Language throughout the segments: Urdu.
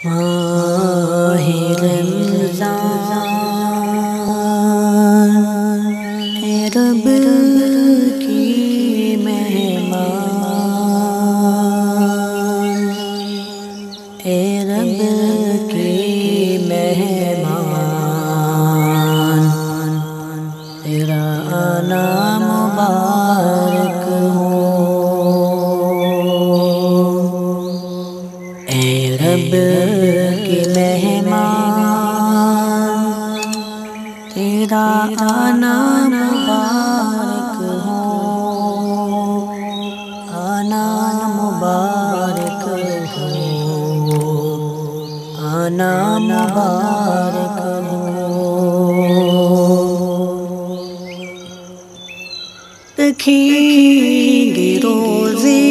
ماہ رمضان اے رب کی مہمان، اے رب کی مہمان، تیرا آنا مبارک ہو۔ اے رب کی مہمان، تیرا آنا مبارک ہو، آنا مبارک ہو، آنا مبارک ہو۔ رکھیں گے روزے،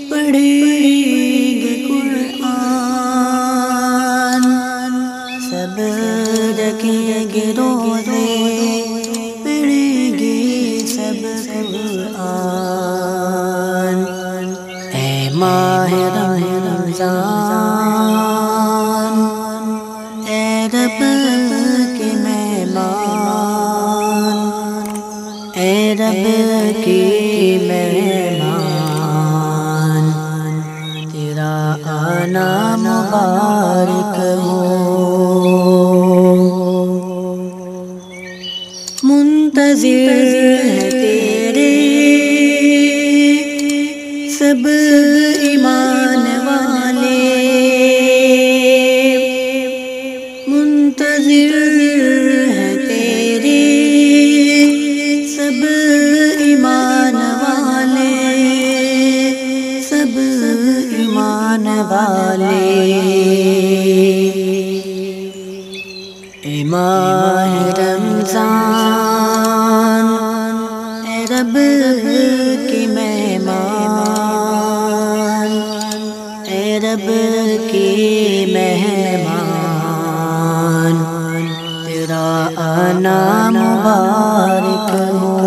پڑھیں گے قرآن، سب رکھیں گے روزے، پڑھیں گے سب قرآن۔ اے ماہ رمضان، اے رب کے مہمان، اے رب کی مہمان، تیرا آنا مبارک ہو۔ منتظر ہے تیرے سب ایمان والے، منتظر ہے تیرے سب ایمان والے، سب ایمان والے۔ اے ماہ رمضان، اے رب کی مہمان، اے رب کی مہمان، تیرا آنا مبارک ہو۔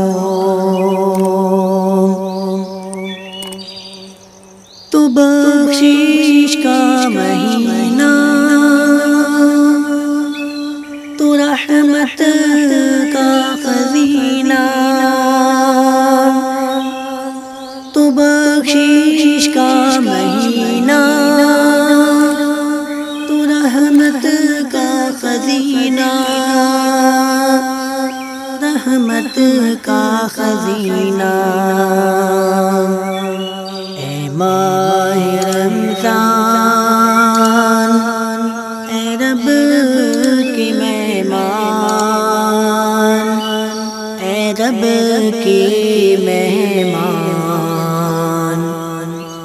تو بخشش کا مہینہ، تو رحمت کا خزینہ، تو بخشش کا مہینہ، تو رحمت کا خزینہ، رحمت کا خزینہ۔ اے ماہ رمضان، اے رب کی مہمان، اے رب کی مہمان،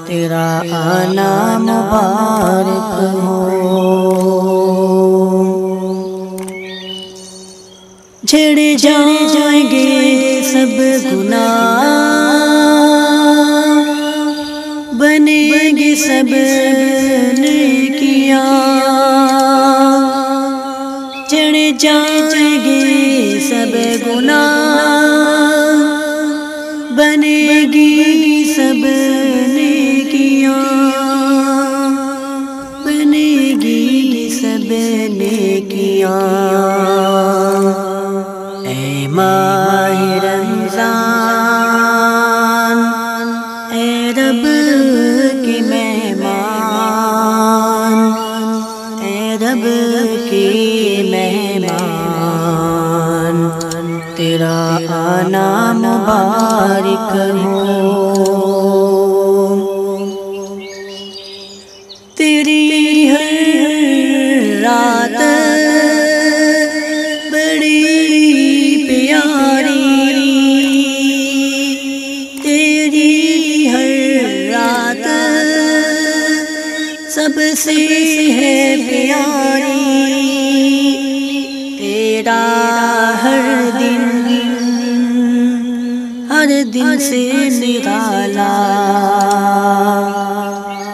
تیرا آنا مبارک ہو۔ جھڑ جائیں گے سب گناہ، بنیں گے سب نیکیاں، جھڑ جائیں گے سب گناہ، بنے گی سب نیکیاں، بنے گی سب نیکیاں۔ اے ماہ رمضان، اے رب کی مہمان، اے رب کی مہمان، تیرا آنا مبارک ہو۔ تیری ہر رات بڑی پیاری، تیری ہر رات سب سے ہے پیاری، تیرا ہر دن سے نرالا۔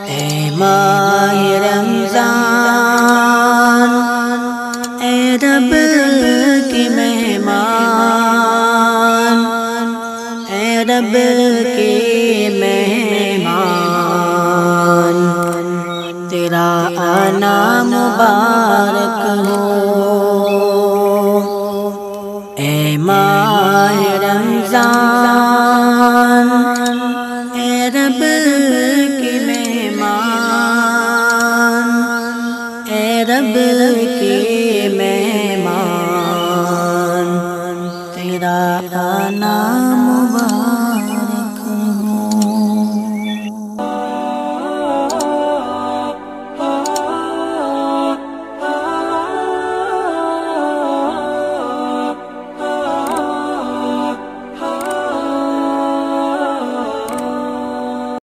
اے ماہ رمضان، اے رب کی مہمان، اے رب کے مہمان، آنا مبارک ہو، اے ماہ رمضان